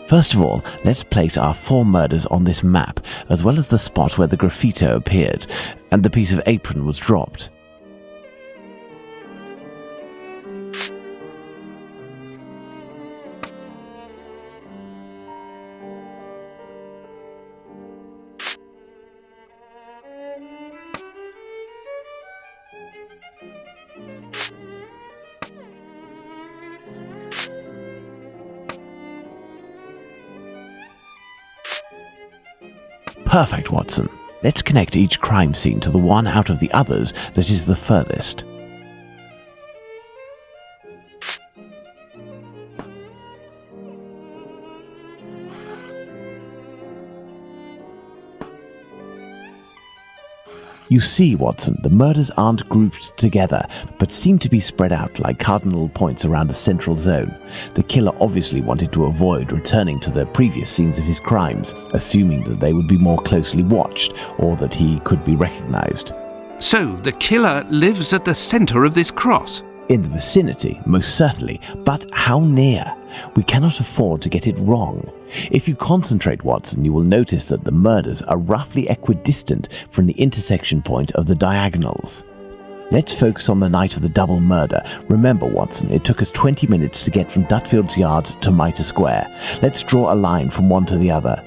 First of all, let's place our 4 murders on this map, as well as the spot where the graffito appeared and the piece of apron was dropped. Perfect, Watson. Let's connect each crime scene to the one out of the others that is the furthest. You see, Watson, the murders aren't grouped together, but seem to be spread out like cardinal points around a central zone. The killer obviously wanted to avoid returning to the previous scenes of his crimes, assuming that they would be more closely watched or that he could be recognized. So, the killer lives at the center of this cross? In the vicinity, most certainly, but how near? We cannot afford to get it wrong. If you concentrate, Watson, you will notice that the murders are roughly equidistant from the intersection point of the diagonals. Let's focus on the night of the double murder. Remember, Watson, it took us 20 minutes to get from Dutfield's Yard to Mitre Square. Let's draw a line from one to the other.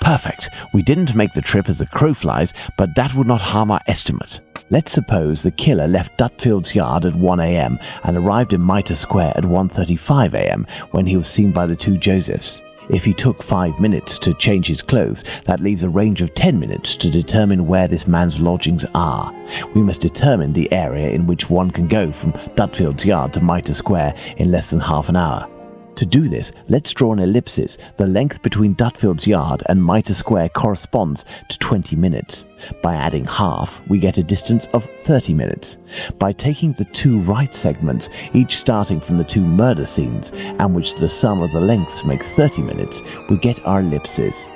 Perfect. We didn't make the trip as the crow flies, but that would not harm our estimate. Let's suppose the killer left Dutfield's Yard at 1 a.m. and arrived in Mitre Square at 1:35 a.m. when he was seen by the 2 Josephs. If he took 5 minutes to change his clothes, that leaves a range of 10 minutes to determine where this man's lodgings are. We must determine the area in which one can go from Dutfield's Yard to Mitre Square in less than half an hour. To do this, let's draw an ellipsis. The length between Dutfield's Yard and Mitre Square corresponds to 20 minutes. By adding half, we get a distance of 30 minutes. By taking the 2 right segments, each starting from the 2 murder scenes, and which the sum of the lengths makes 30 minutes, we get our ellipses.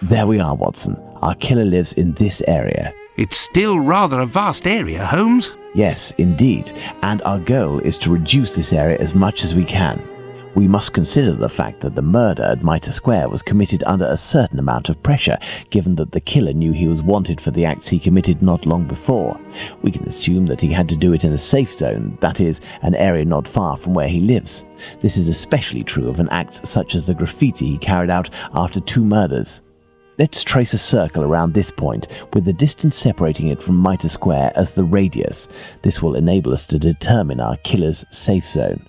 There we are, Watson. Our killer lives in this area. It's still rather a vast area, Holmes. Yes, indeed, and our goal is to reduce this area as much as we can. We must consider the fact that the murder at Mitre Square was committed under a certain amount of pressure, given that the killer knew he was wanted for the acts he committed not long before. We can assume that he had to do it in a safe zone, that is, an area not far from where he lives. This is especially true of an act such as the graffiti he carried out after 2 murders. Let's trace a circle around this point, with the distance separating it from Mitre Square as the radius. This will enable us to determine our killer's safe zone.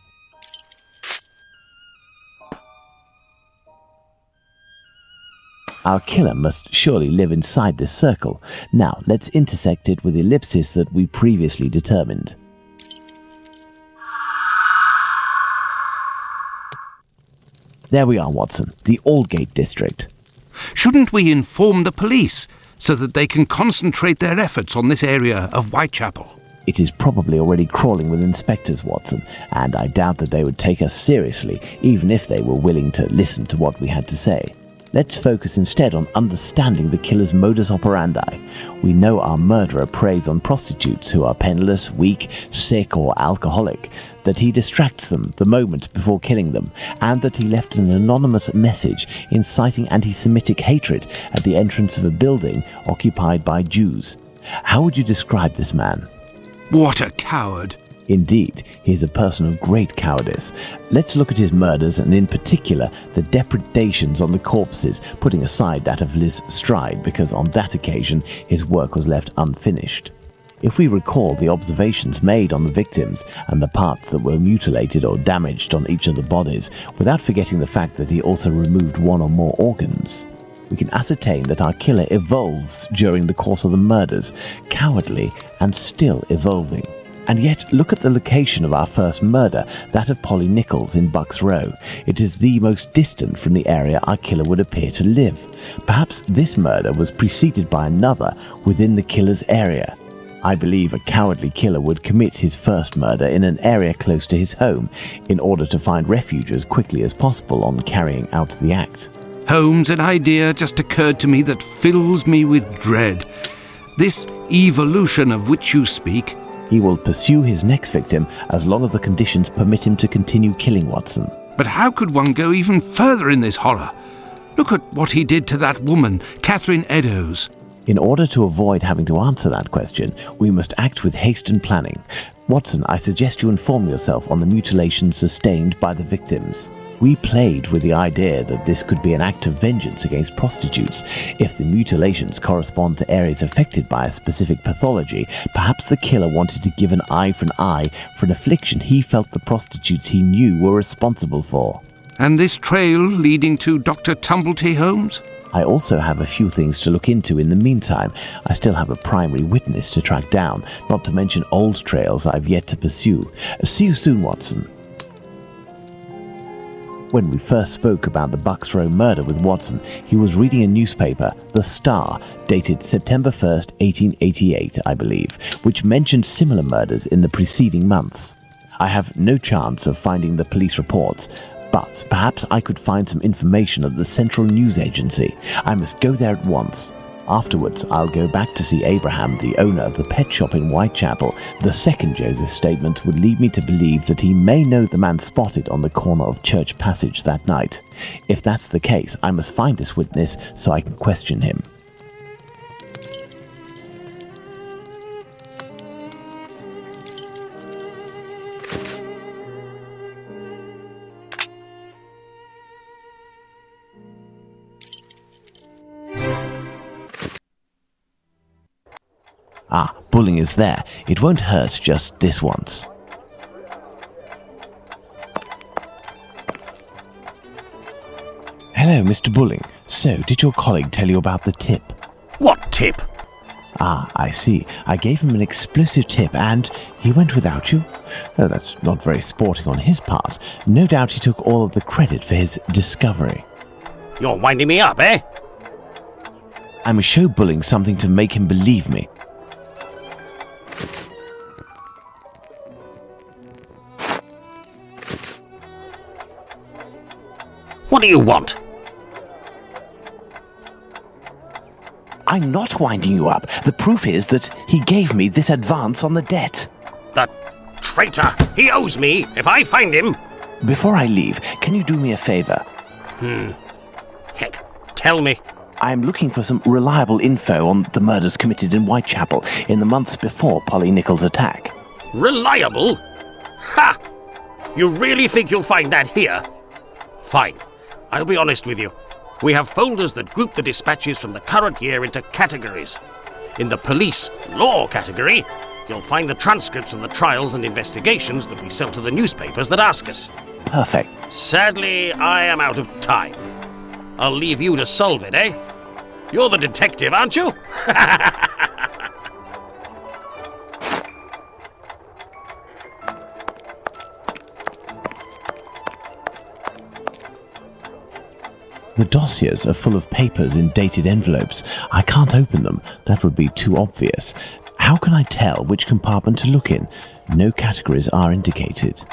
Our killer must surely live inside this circle. Now, let's intersect it with the ellipsis that we previously determined. There we are, Watson, the Aldgate district. Shouldn't we inform the police so that they can concentrate their efforts on this area of Whitechapel? It is probably already crawling with inspectors, Watson, and I doubt that they would take us seriously, even if they were willing to listen to what we had to say. Let's focus instead on understanding the killer's modus operandi. We know our murderer preys on prostitutes who are penniless, weak, sick, or alcoholic, that he distracts them the moment before killing them, and that he left an anonymous message inciting anti-Semitic hatred at the entrance of a building occupied by Jews. How would you describe this man? What a coward! Indeed, he is a person of great cowardice. Let's look at his murders, and in particular, the depredations on the corpses, putting aside that of Liz Stride, because on that occasion his work was left unfinished. If we recall the observations made on the victims and the parts that were mutilated or damaged on each of the bodies, without forgetting the fact that he also removed 1 or more organs, we can ascertain that our killer evolves during the course of the murders, cowardly and still evolving. And yet, look at the location of our first murder, that of Polly Nichols in Bucks Row. It is the most distant from the area our killer would appear to live. Perhaps this murder was preceded by another within the killer's area. I believe a cowardly killer would commit his first murder in an area close to his home in order to find refuge as quickly as possible on carrying out the act. Holmes, an idea just occurred to me that fills me with dread. This evolution of which you speak. He will pursue his next victim as long as the conditions permit him to continue killing Watson. But how could one go even further in this horror? Look at what he did to that woman, Catherine Eddowes. In order to avoid having to answer that question, we must act with haste and planning. Watson, I suggest you inform yourself on the mutilations sustained by the victims. We played with the idea that this could be an act of vengeance against prostitutes. If the mutilations correspond to areas affected by a specific pathology, perhaps the killer wanted to give an eye for an affliction he felt the prostitutes he knew were responsible for. And this trail leading to Dr. Tumblety Holmes? I also have a few things to look into in the meantime. I still have a primary witness to track down, not to mention old trails I've yet to pursue. See you soon, Watson. When we first spoke about the Bucks Row murder with Watson, he was reading a newspaper, The Star, dated September 1st, 1888, I believe, which mentioned similar murders in the preceding months. I have no chance of finding the police reports, but perhaps I could find some information at the Central News Agency. I must go there at once. Afterwards, I'll go back to see Abraham, the owner of the pet shop in Whitechapel. The second Joseph's statement would lead me to believe that he may know the man spotted on the corner of Church Passage that night. If that's the case, I must find this witness so I can question him. Ah, Bulling is there. It won't hurt just this once. Hello, Mr. Bulling. So, did your colleague tell you about the tip? What tip? Ah, I see. I gave him an explosive tip and he went without you? Oh, that's not very sporting on his part. No doubt he took all of the credit for his discovery. You're winding me up, eh? I must show Bulling something to make him believe me. What do you want? I'm not winding you up. The proof is that he gave me this advance on the debt. The traitor! He owes me if I find him! Before I leave, can you do me a favor? Heck, tell me. I'm looking for some reliable info on the murders committed in Whitechapel in the months before Polly Nichols' attack. Reliable? Ha! You really think you'll find that here? Fine. I'll be honest with you. We have folders that group the dispatches from the current year into categories. In the police law category, you'll find the transcripts from the trials and investigations that we sell to the newspapers that ask us. Perfect. Sadly, I am out of time. I'll leave you to solve it, eh? You're the detective, aren't you? The dossiers are full of papers in dated envelopes. I can't open them. That would be too obvious. How can I tell which compartment to look in? No categories are indicated.